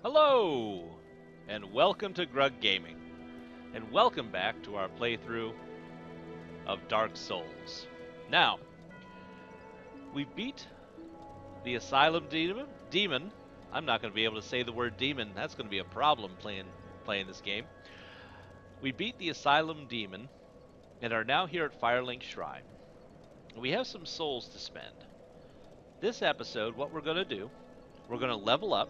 Hello, and welcome to Grug Gaming, and welcome back to our playthrough of Dark Souls. Now, we beat the Asylum Demon. I'm not going to be able to say the word demon. That's going to be a problem playing this game. We beat the Asylum Demon and are now here at Firelink Shrine. We have some souls to spend. This episode, what we're going to do, we're going to level up.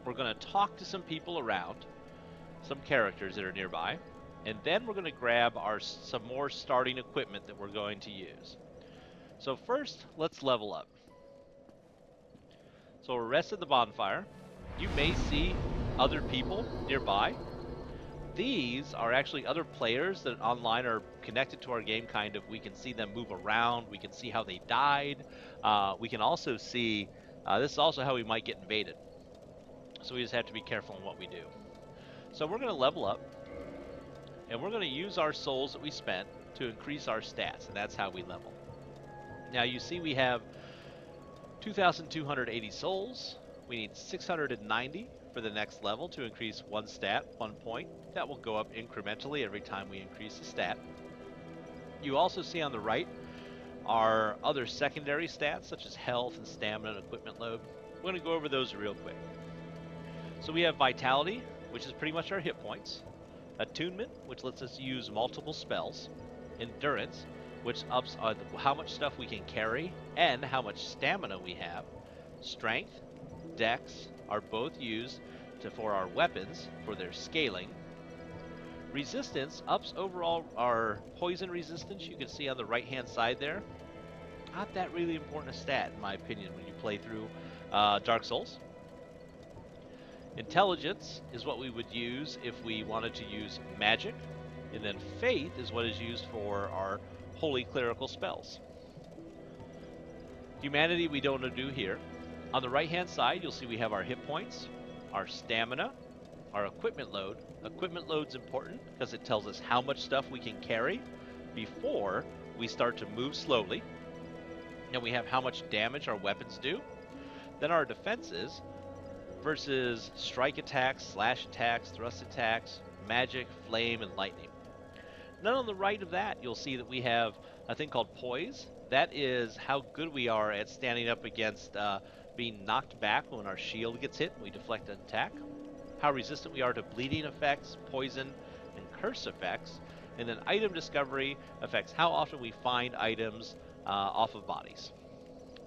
We're going to talk to some people around, some characters that are nearby, and then we're going to grab some more starting equipment that we're going to use. So first, let's level up. So we're rested the bonfire. You may see other people nearby. These are actually other players that online are connected to our game, kind of. We can see them move around. We can see how they died. We can also see, this is also how we might get invaded. So we just have to be careful in what we do. So we're going to level up, and we're going to use our souls that we spent to increase our stats, and that's how we level. Now you see we have 2,280 souls. We need 690 for the next level to increase one stat, 1 point. That will go up incrementally every time we increase a stat. You also see on the right our other secondary stats, such as health and stamina and equipment load. We're going to go over those real quick. So we have vitality, which is pretty much our hit points. Attunement, which lets us use multiple spells. Endurance, which ups how much stuff we can carry and how much stamina we have. Strength, dex are both used for our weapons for their scaling. Resistance ups overall our poison resistance. You can see on the right hand side there. Not that really important a stat in my opinion when you play through Dark Souls. Intelligence is what we would use if we wanted to use magic, and then faith is what is used for our holy clerical spells. Humanity we don't do here. On the right hand side you'll see we have our hit points, our stamina, our equipment load. Equipment load's important because it tells us how much stuff we can carry before we start to move slowly. And we have how much damage our weapons do. Then our defenses versus strike attacks, slash attacks, thrust attacks, magic, flame, and lightning. Then on the right of that, you'll see that we have a thing called poise. That is how good we are at standing up against being knocked back when our shield gets hit and we deflect an attack. How resistant we are to bleeding effects, poison, and curse effects. And then item discovery affects how often we find items off of bodies.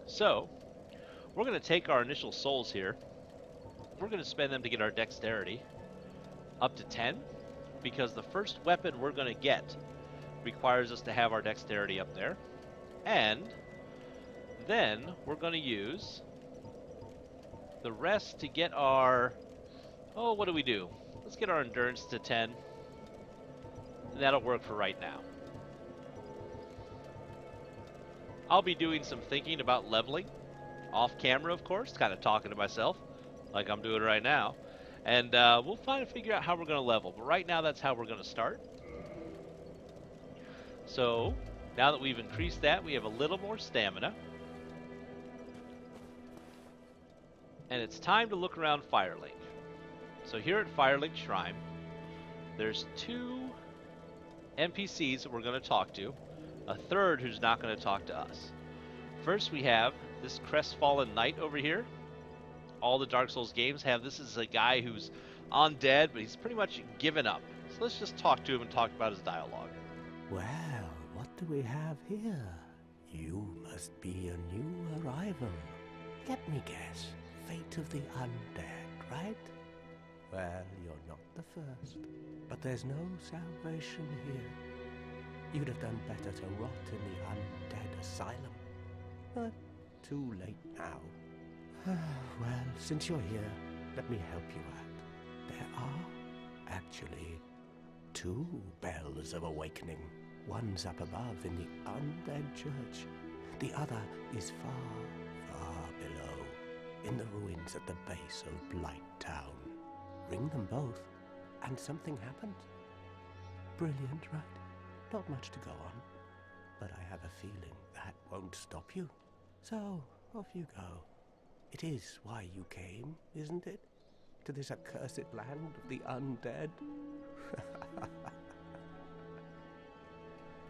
So, we're going to take our initial souls here. We're going to spend them to get our dexterity up to 10, because the first weapon we're going to get requires us to have our dexterity up there. And then we're going to use the rest to get our... Oh, what do we do? Let's get our endurance to 10. That'll work for right now. I'll be doing some thinking about leveling. Off camera, of course, kind of talking to myself, like I'm doing right now. And we'll figure out how we're going to level. But right now, that's how we're going to start. So, now that we've increased that, we have a little more stamina. And it's time to look around Firelink. So here at Firelink Shrine, there's 2 NPCs that we're going to talk to. A third who's not going to talk to us. First, we have this crestfallen knight over here. All the Dark Souls games have this. Is a guy who's undead, but he's pretty much given up. So let's just talk to him and talk about his dialogue. Well, what do we have here? You must be a new arrival. Let me guess. Fate of the undead, right? Well, you're not the first. But there's no salvation here. You'd have done better to rot in the undead asylum. But too late now. Well, since you're here, let me help you out. There are, actually, 2 bells of awakening. One's up above in the undead church. The other is far, far below, in the ruins at the base of Blight Town. Ring them both, and something happens. Brilliant, right? Not much to go on, but I have a feeling that won't stop you. So, off you go. It is why you came, isn't it? to this accursed land of the undead?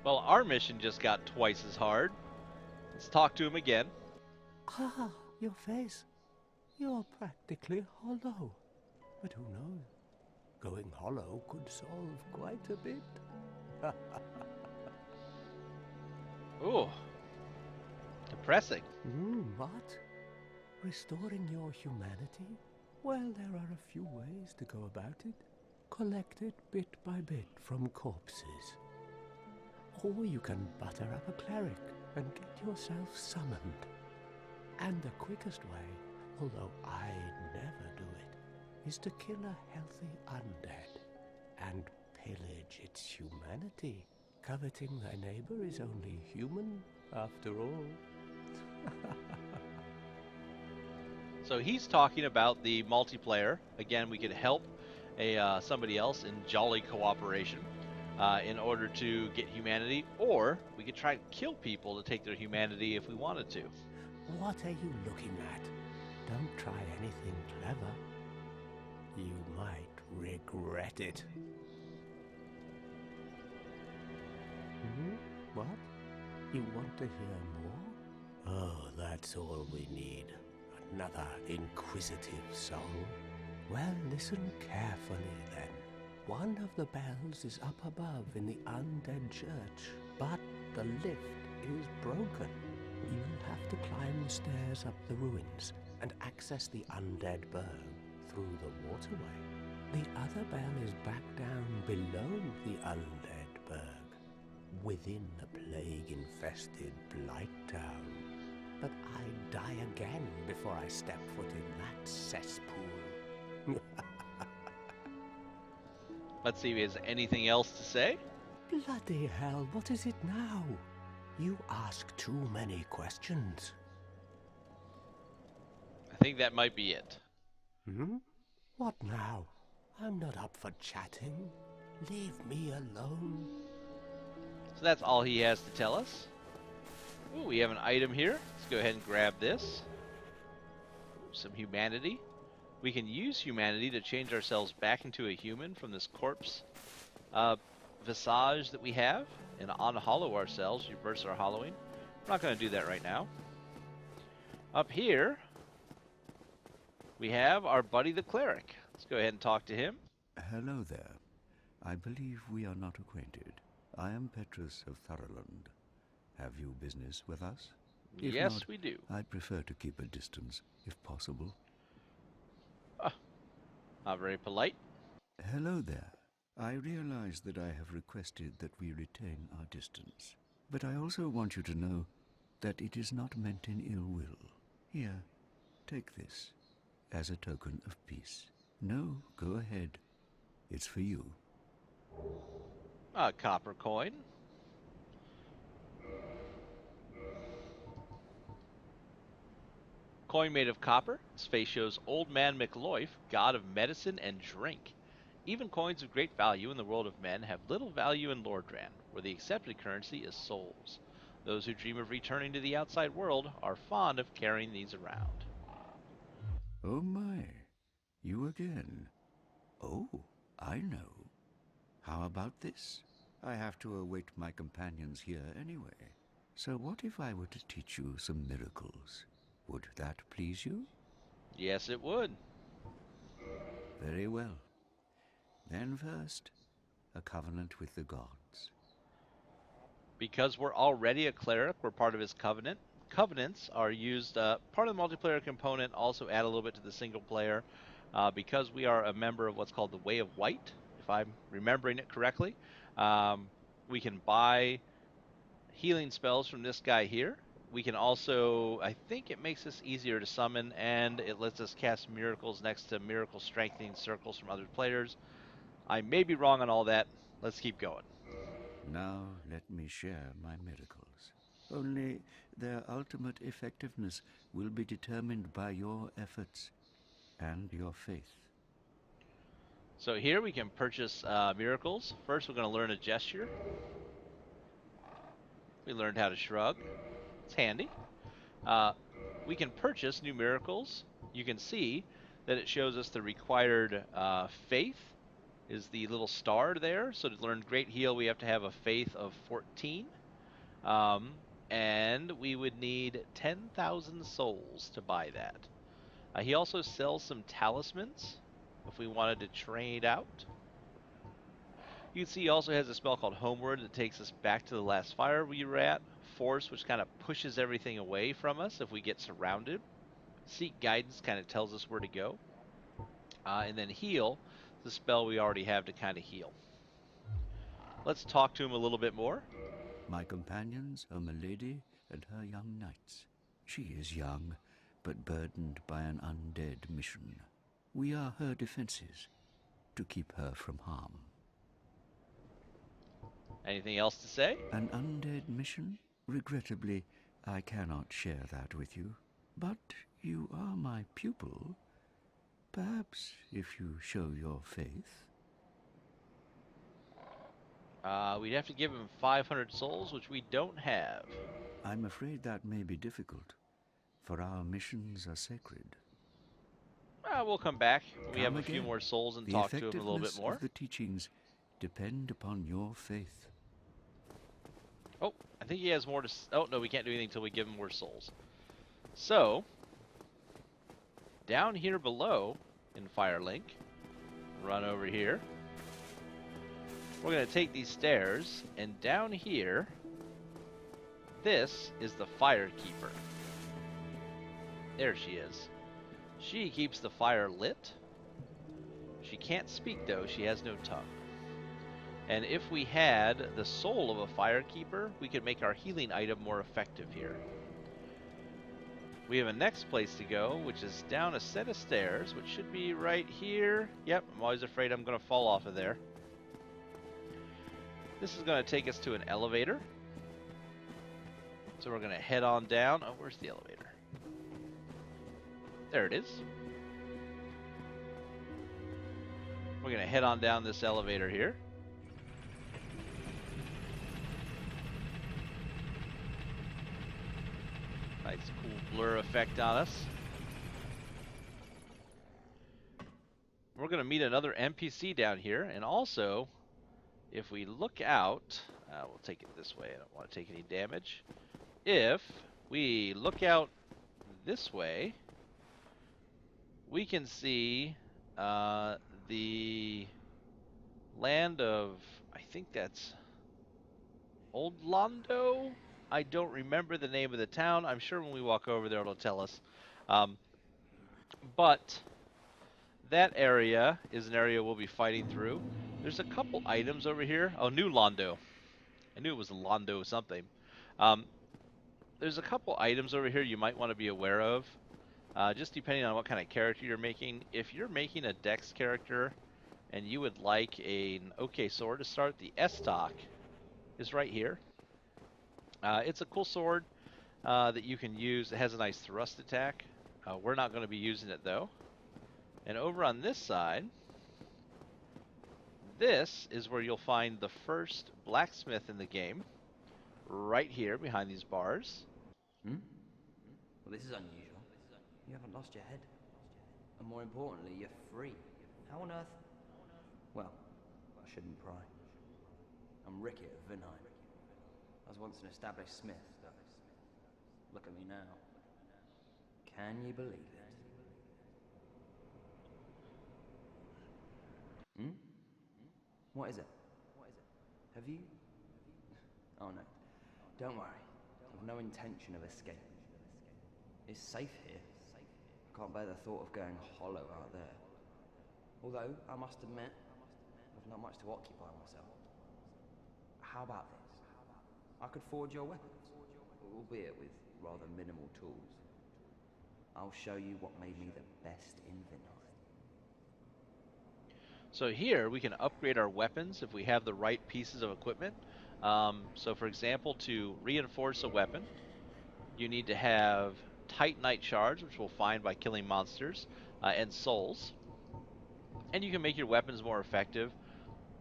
Well, our mission just got twice as hard. Let's talk to him again. Ah, your face. You're practically hollow. But who knows? Going hollow could solve quite a bit. Ooh, depressing. What? Restoring your humanity? Well, there are a few ways to go about it. Collect it bit by bit from corpses. Or you can butter up a cleric and get yourself summoned. And the quickest way, although I'd never do it, is to kill a healthy undead and pillage its humanity. Coveting thy neighbor is only human, after all. So he's talking about the multiplayer. Again, we could help somebody else in jolly cooperation in order to get humanity, or we could try to kill people to take their humanity if we wanted to. What are you looking at? Don't try anything clever. You might regret it. What? You want to hear more? Oh, that's all we need. Another inquisitive soul. Well, listen carefully then. One of the bells is up above in the undead church, but the lift is broken. You'll have to climb the stairs up the ruins and access the undead burg through the waterway. The other bell is back down below the undead burg, within the plague-infested Blight Town. But I'd die again before I step foot in that cesspool. Let's see if he has anything else to say. Bloody hell, what is it now? You ask too many questions. I think that might be it. What now? I'm not up for chatting. Leave me alone. So that's all he has to tell us. Ooh, we have an item here. Let's go ahead and grab this. Ooh, some humanity. We can use humanity to change ourselves back into a human from this corpse visage that we have, and unhollow ourselves, reverse our hollowing. We're not going to do that right now. Up here, we have our buddy the cleric. Let's go ahead and talk to him. Hello there. I believe we are not acquainted. I am Petrus of Firelink. Have you business with us? If Yes, not, we do. I'd prefer to keep a distance, if possible. Not very polite. Hello there. I realize that I have requested that we retain our distance. But I also want you to know that it is not meant in ill will. Here, take this, as a token of peace. No, go ahead. It's for you. A copper coin. Coin made of copper. His face shows Old Man McLoif, god of medicine and drink. Even coins of great value in the world of men have little value in Lordran, where the accepted currency is souls. Those who dream of returning to the outside world are fond of carrying these around. Oh my, you again. Oh, I know. How about this? I have to await my companions here anyway. So what if I were to teach you some miracles? Would that please you? Yes, it would. Very well. Then first, a covenant with the gods. Because we're already a cleric, we're part of his covenant. Covenants are used, part of the multiplayer component, also add a little bit to the single player. Because we are a member of what's called the Way of White, if I'm remembering it correctly, we can buy healing spells from this guy here. We can also, I think it makes us easier to summon, and it lets us cast miracles next to miracle strengthening circles from other players. I may be wrong on all that. Let's keep going. Now let me share my miracles. Only their ultimate effectiveness will be determined by your efforts and your faith. So here we can purchase miracles. First, we're going to learn a gesture. We learned how to shrug. It's handy. We can purchase new miracles. You can see Then it shows us the required faith is the little star there. So to learn Great Heal, we have to have a faith of 14. And we would need 10,000 souls to buy that. He also sells some talismans if we wanted to trade out. You can see he also has a spell called Homeward that takes us back to the last fire we were at. Force, which kind of pushes everything away from us if we get surrounded. Seek Guidance kind of tells us where to go. And then Heal, the spell we already have to kind of heal. Let's talk to him a little bit more. My companions are Milady and her young knights. She is young, but burdened by an undead mission. We are her defenses, to keep her from harm. Anything else to say? An undead mission? Regrettably, I cannot share that with you. But you are my pupil. Perhaps if you show your faith. We'd have to give him 500 souls, which we don't have. I'm afraid that may be difficult, for our missions are sacred. We'll come back. We Come have a few again. more souls and talk to him a little bit more. The teachings depend upon your faith. Oh, I think he has more to... Oh, no, we can't do anything until we give him more souls. So, down here below in Firelink, run over here. We're going to take these stairs, and down here, this is the Firekeeper. There she is. She keeps the fire lit. She can't speak, though. She has no tongue. And if we had the soul of a Firekeeper, we could make our healing item more effective here. We have a next place to go, which is down a set of stairs, which should be right here. Yep, I'm always afraid I'm going to fall off of there. This is going to take us to an elevator. So we're going to head on down. Oh, where's the elevator? There it is. We're going to head on down this elevator here. Nice cool blur effect on us. We're going to meet another NPC down here, and also, if we look out, we'll take it this way, I don't want to take any damage. If we look out this way, we can see the land of, I think that's Old Londo? I don't remember the name of the town. I'm sure when we walk over there it'll tell us. But that area is an area we'll be fighting through. There's a couple items over here. Oh, New Londo. I knew it was Londo something. There's a couple items over here you might want to be aware of. Just depending on what kind of character you're making. If you're making a Dex character and you would like an OK sword to start, the S-Stock is right here. It's a cool sword that you can use. It has a nice thrust attack. We're not going to be using it though. And over on this side, this is where you'll find the first blacksmith in the game. Right here behind these bars. Well, this is unusual. You haven't lost your head. And more importantly, you're free. How on earth? Well, I shouldn't pry. I'm Ricky of Vinheim. I was once an established smith, though. Look at me now. Can you believe it? What is it? Have you? Oh no. Don't worry. I've no intention of escape. It's safe here. I can't bear the thought of going hollow out there. Although, I must admit, I've not much to occupy myself. How about this? I could forge your weapons, albeit with rather minimal tools. I'll show you what made me the best in Vinheim. So here we can upgrade our weapons if we have the right pieces of equipment. So for example, to reinforce a weapon, you need to have Titanite shards, which we'll find by killing monsters, and souls. And you can make your weapons more effective.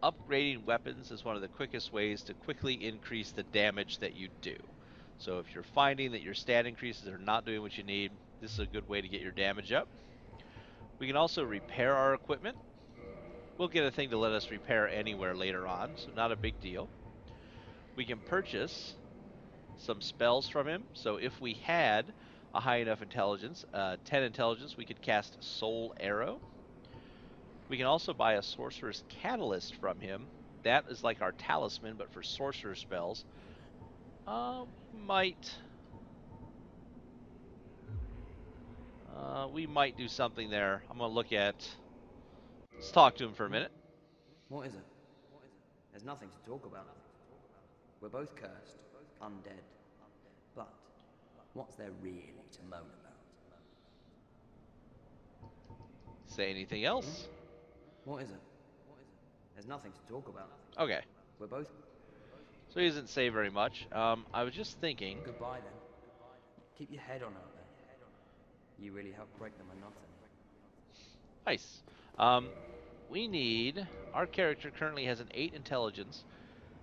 Upgrading weapons is one of the quickest ways to quickly increase the damage that you do. So if you're finding that your stat increases are not doing what you need, this is a good way to get your damage up. We can also repair our equipment. We'll get a thing to let us repair anywhere later on, so not a big deal. We can purchase some spells from him. So if we had a high enough intelligence, 10 intelligence, we could cast Soul Arrow. We can also buy a Sorcerer's Catalyst from him. That is like our talisman, but for sorcerer spells. We might do something there. I'm gonna look at. Let's talk to him for a minute. What is it? There's nothing to talk about. We're both cursed, undead. But what's there really to moan about? Say anything else? What is it? There's nothing to talk about. Okay. We're both. So he doesn't say very much. I was just thinking. Goodbye then. Keep your head on out there. You really helped break the monotony. Nice. We need. Our character currently has an 8 intelligence.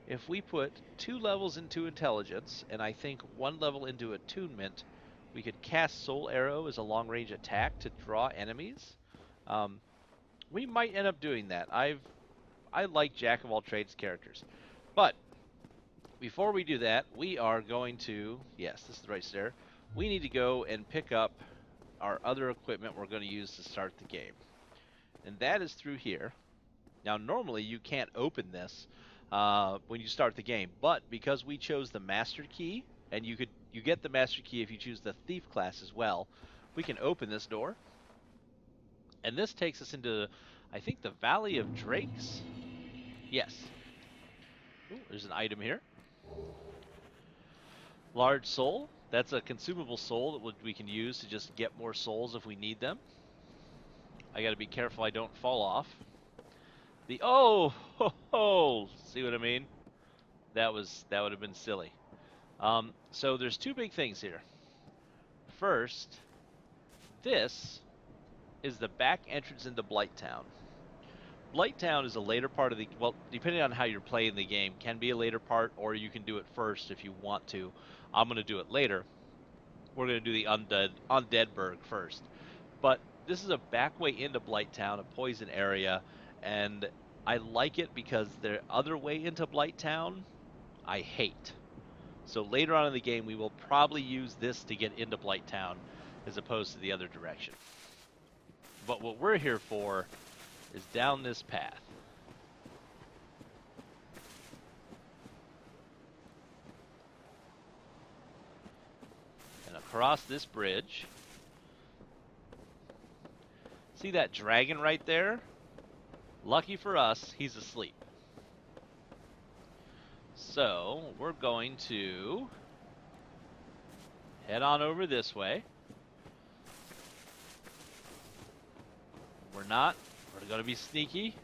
If we put 2 levels into intelligence, and I think 1 level into attunement, we could cast Soul Arrow as a long-range attack to draw enemies. We might end up doing that. I like Jack of all trades characters. But before we do that, we are going to, yes, this is the right stair. We need to go and pick up our other equipment we're going to use to start the game. And that is through here. Now, normally you can't open this when you start the game, but because we chose the Master Key, and you get the Master Key if you choose the Thief class as well, we can open this door. And this takes us into, I think, the Valley of Drakes? Yes. Ooh, there's an item here. Large soul. That's a consumable soul that we can use to just get more souls if we need them. I gotta be careful I don't fall off. Oh, ho, ho, see what I mean? That would have been silly. So there's 2 big things here. First, this is the back entrance into Blighttown. Blighttown is a later part of the, well, depending on how you're playing the game, can be a later part, or you can do it first if you want to. I'm going to do it later. We're going to do the Undeadburg first. But this is a back way into Blighttown, a poison area, and I like it because the other way into Blighttown, I hate. So later on in the game, we will probably use this to get into Blighttown as opposed to the other direction. But what we're here for is down this path. And across this bridge. See that dragon right there? Lucky for us, he's asleep. So, we're going to head on over this way. We're not. We're going to be sneaky.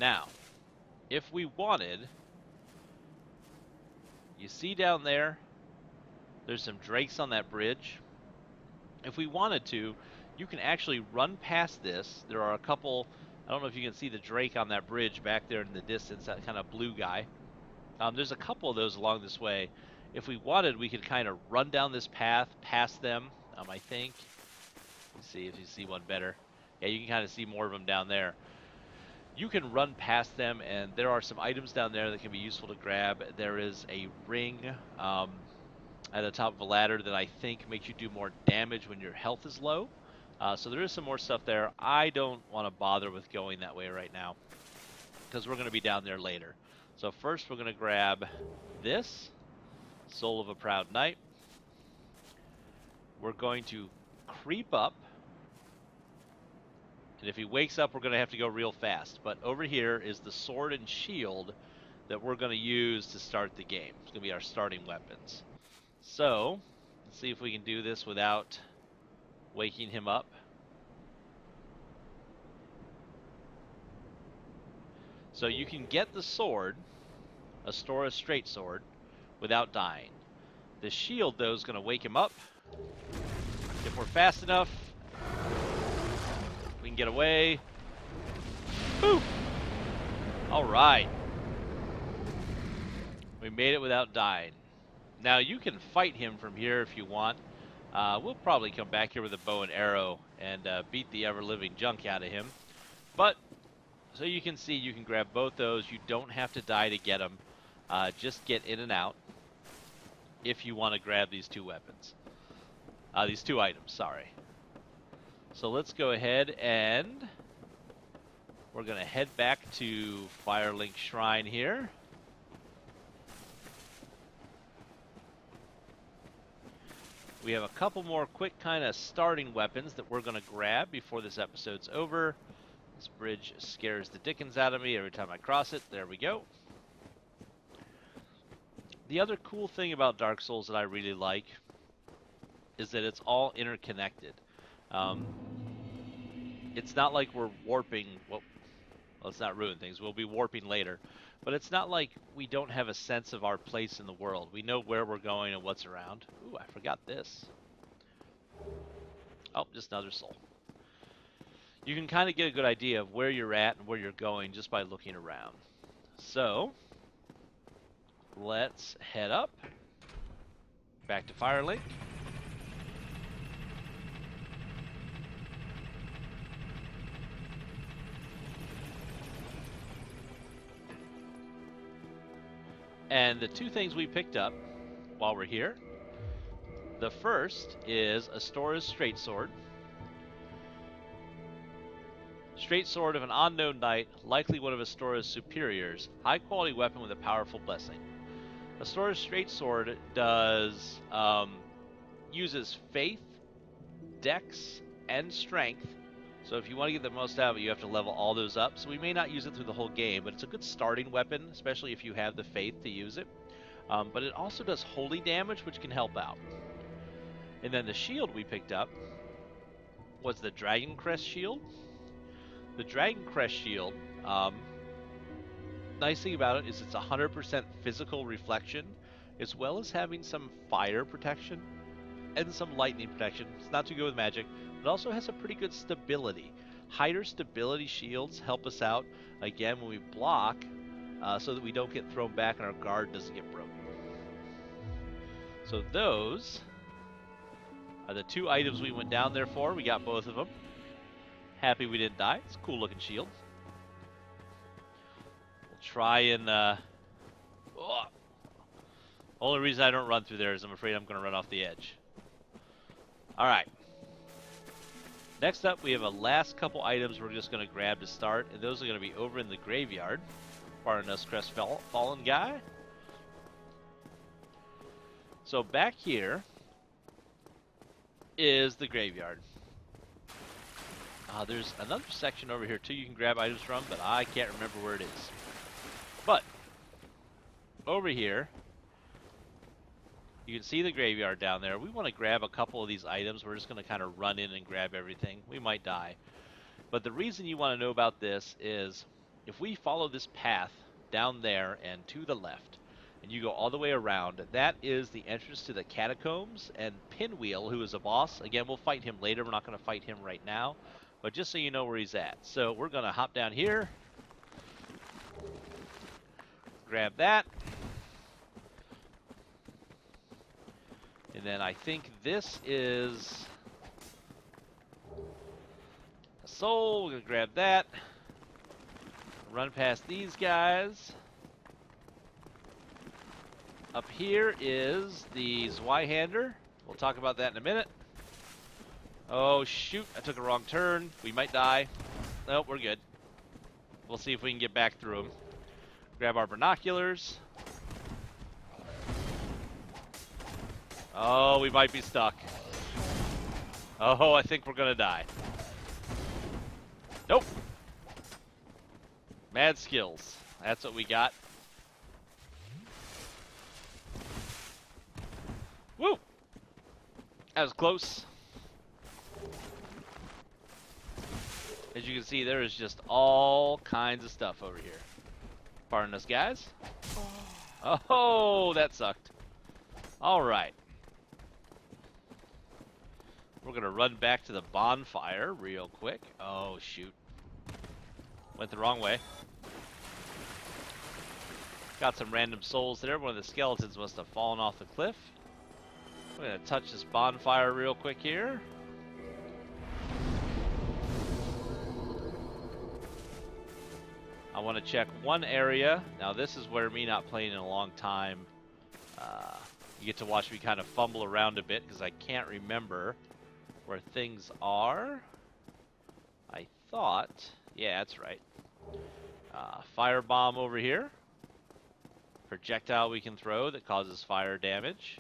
Now, if we wanted, you see down there, there's some drakes on that bridge. If we wanted to, you can actually run past this. There are a couple, I don't know if you can see the drake on that bridge back there in the distance, that kind of blue guy. There's a couple of those along this way. If we wanted, we could kind of run down this path past them, I think. Let's see if you see one better. Yeah, you can kind of see more of them down there. You can run past them, and there are some items down there that can be useful to grab. There is a ring at the top of a ladder that I think makes you do more damage when your health is low. So there is some more stuff there. I don't want to bother with going that way right now because we're going to be down there later. So first we're going to grab this, Soul of a Proud Knight. We're going to creep up. And if he wakes up, we're going to have to go real fast. But over here is the sword and shield that we're going to use to start the game. It's going to be our starting weapons. So, let's see if we can do this without waking him up. So you can get the sword, a Stora straight sword, without dying. The shield, though, is going to wake him up. If we're fast enough, we can get away. Woo! All right. We made it without dying. Now, you can fight him from here if you want. We'll probably come back here with a bow and arrow and beat the ever-living junk out of him. But, so you can see, you can grab both those. You don't have to die to get them. Just get in and out if you want to grab these two weapons. These two items, sorry. So let's go ahead and we're going to head back to Firelink Shrine here. We have a couple more quick kind of starting weapons that we're going to grab before this episode's over. This bridge scares the dickens out of me every time I cross it. There we go. The other cool thing about Dark Souls that I really like is that it's all interconnected. It's not like we're warping. Well, let's not ruin things. We'll be warping later. But it's not like we don't have a sense of our place in the world. We know where we're going and what's around. Ooh, I forgot this. Oh, just another soul. You can kind of get a good idea of where you're at and where you're going just by looking around. So, let's head up. Back to Firelink. And the two things we picked up while we're here, the first is Astora's Straight Sword. Straight Sword of an unknown knight, likely one of Astora's superiors. High quality weapon with a powerful blessing. Astora's Straight Sword does uses faith, dex, and strength. So if you want to get the most out of it, you have to level all those up. So we may not use it through the whole game, but it's a good starting weapon, especially if you have the faith to use it. But it also does holy damage, which can help out. And then the shield we picked up was the Dragon Crest shield. The Dragon Crest shield, nice thing about it is it's 100% physical reflection, as well as having some fire protection and some lightning protection. It's not too good with magic. It also has a pretty good stability. Higher stability shields help us out, again, when we block, so that we don't get thrown back and our guard doesn't get broken. So those are the two items we went down there for. We got both of them. Happy we didn't die. It's a cool looking shield. We'll try and... Only reason I don't run through there is I'm afraid I'm going to run off the edge. Alright. Next up, we have a last couple items we're just going to grab to start, and those are going to be over in the graveyard. Pardon us, Crestfallen guy. So back here is the graveyard. There's another section over here too you can grab items from, but I can't remember where it is. But over here, you can see the graveyard down there. We want to grab a couple of these items. We're just going to kind of run in and grab everything. We might die. But the reason you want to know about this is if we follow this path down there and to the left, and you go all the way around, that is the entrance to the catacombs. And Pinwheel, who is a boss, again, we'll fight him later. We're not going to fight him right now. But just so you know where he's at. So we're going to hop down here. Grab that. And then I think this is a soul. We're going to grab that. Run past these guys. Up here is the Zweihander. We'll talk about that in a minute. Oh, shoot. I took a wrong turn. We might die. Nope, we're good. We'll see if we can get back through them. Grab our binoculars. Oh, we might be stuck. Oh, I think we're going to die. Nope. Mad skills. That's what we got. Woo! That was close. As you can see, there is just all kinds of stuff over here. Pardon us, guys. Oh, that sucked. All right. We're going to run back to the bonfire real quick. Oh, shoot. Went the wrong way. Got some random souls there. One of the skeletons must have fallen off the cliff. I'm going to touch this bonfire real quick here. I want to check one area. Now this is where me not playing in a long time, you get to watch me kind of fumble around a bit because I can't remember where things are. I thought, yeah, that's right. Firebomb over here. Projectile we can throw that causes fire damage.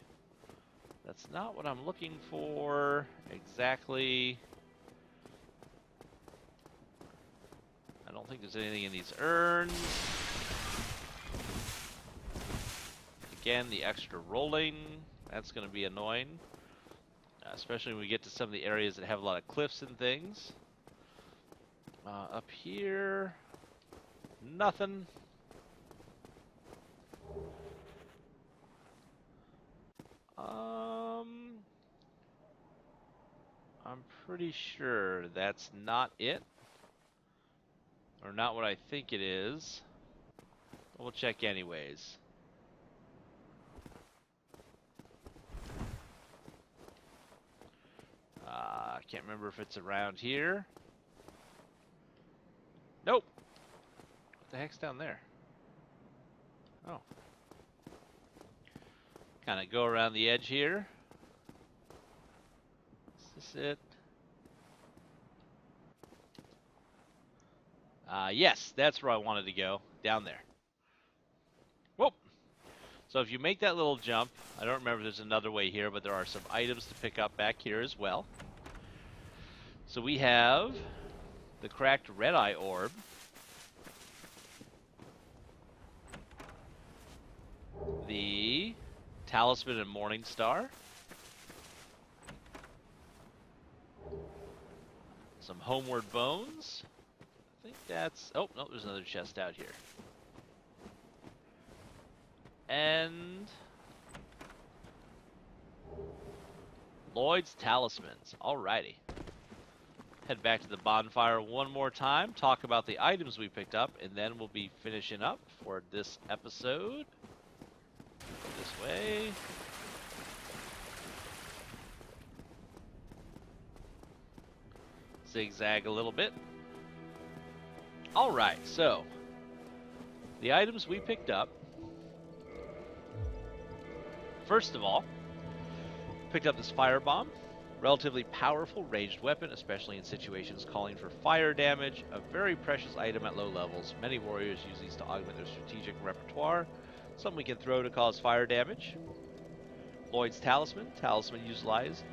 That's not what I'm looking for exactly. I don't think there's anything in these urns. Again, the extra rolling, that's going to be annoying. Especially when we get to some of the areas that have a lot of cliffs and things. Up here, nothing. I'm pretty sure that's not it. Or not what I think it is. We'll check anyways. I can't remember if it's around here. Nope. What the heck's down there? Oh. Kind of go around the edge here. Is this it? Yes, that's where I wanted to go. Down there. Whoop. So if you make that little jump, I don't remember if there's another way here, but there are some items to pick up back here as well. So we have the cracked red-eye orb. The talisman and morning star. Some homeward bones. I think that's... Oh, no, there's another chest out here. And... Lloyd's talismans. Alrighty. Head back to the bonfire one more time, talk about the items we picked up, and then we'll be finishing up for this episode. Go this way. Zigzag a little bit. Alright, so the items we picked up. First of all, picked up this firebomb. Relatively powerful ranged weapon, especially in situations calling for fire damage. A very precious item at low levels. Many warriors use these to augment their strategic repertoire. Something we can throw to cause fire damage. Lloyd's Talisman. Talisman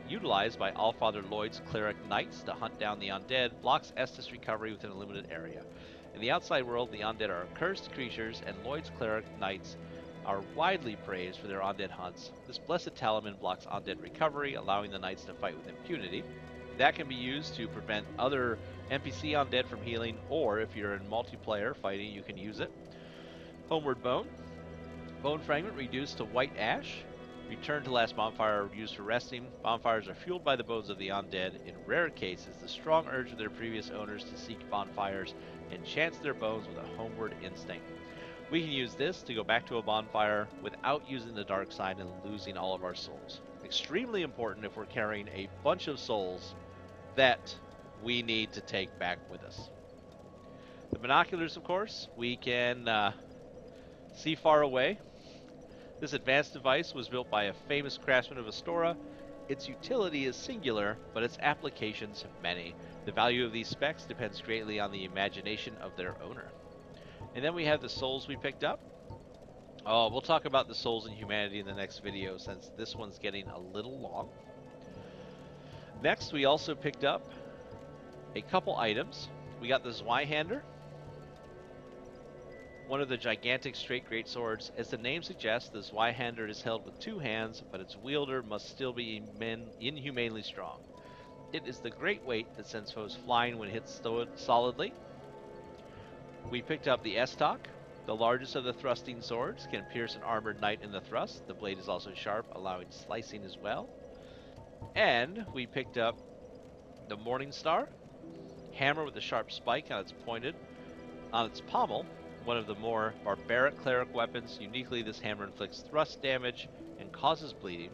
utilized by Allfather Lloyd's Cleric Knights to hunt down the undead. Blocks Estus recovery within a limited area. In the outside world, the undead are cursed creatures, and Lloyd's Cleric Knights are widely praised for their undead hunts. This blessed talisman blocks undead recovery, allowing the knights to fight with impunity. That can be used to prevent other NPC undead from healing, or if you're in multiplayer fighting, you can use it. Homeward Bone. Bone fragment reduced to white ash. Return to last bonfire used for resting. Bonfires are fueled by the bones of the undead. In rare cases, the strong urge of their previous owners to seek bonfires enchants their bones with a homeward instinct. We can use this to go back to a bonfire without using the dark side and losing all of our souls. Extremely important if we're carrying a bunch of souls that we need to take back with us. The binoculars, of course, we can see far away. This advanced device was built by a famous craftsman of Astora. Its utility is singular, but its applications many. The value of these specs depends greatly on the imagination of their owner. And then we have the souls we picked up. Oh, we'll talk about the souls in humanity in the next video since this one's getting a little long. Next, we also picked up a couple items. We got the Zweihander, one of the gigantic straight greatswords. As the name suggests, the Zweihander is held with two hands, but its wielder must still be inhumanely strong. It is the great weight that sends foes flying when hit solidly. We picked up the Estok, the largest of the thrusting swords, can pierce an armored knight in the thrust. The blade is also sharp, allowing slicing as well. And we picked up the Morning Star, hammer with a sharp spike on its pommel, one of the more barbaric cleric weapons. Uniquely, this hammer inflicts thrust damage and causes bleeding.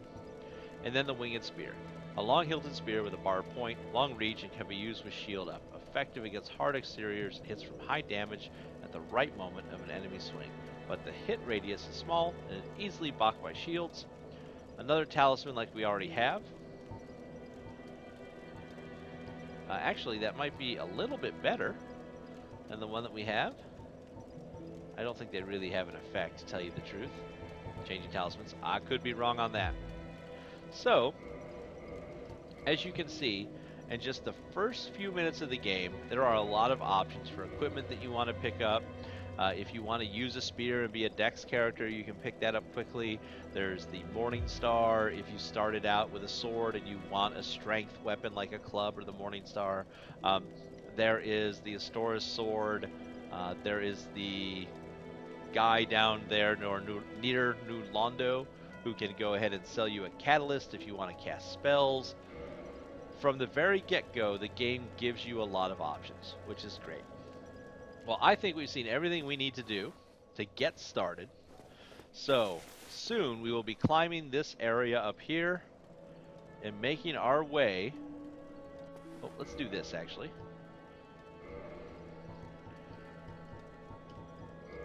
and then the winged spear. A long-hilted spear with a barbed point, long reach, and can be used with shield up. Effective against hard exteriors, hits from high damage at the right moment of an enemy swing. But the hit radius is small and is easily blocked by shields. Another talisman like we already have. Actually, that might be a little bit better than the one that we have. I don't think they really have an effect, to tell you the truth. Changing talismans. I could be wrong on that. So, as you can see, in just the first few minutes of the game, there are a lot of options for equipment that you want to pick up. If you want to use a spear and be a dex character, you can pick that up quickly. There's the Morning Star if you started out with a sword and you want a strength weapon like a club or the Morning Star. There is the Astora's sword. There is the guy down there near New Londo who can go ahead and sell you a catalyst if you want to cast spells. From the very get-go, the game gives you a lot of options, which is great. Well, I think we've seen everything we need to do to get started. So, soon we will be climbing this area up here and making our way... Oh, let's do this, actually.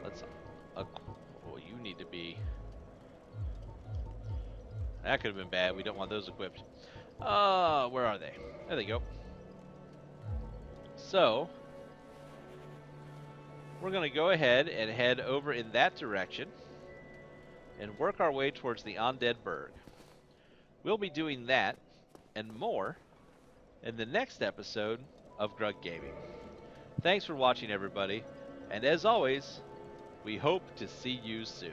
Let's... Oh, you need to be... That could have been bad. We don't want those equipped. Where are they? There they go. So... we're going to go ahead and head over in that direction and work our way towards the Undead Burg. We'll be doing that and more in the next episode of Grug Gaming. Thanks for watching, everybody, and as always, we hope to see you soon.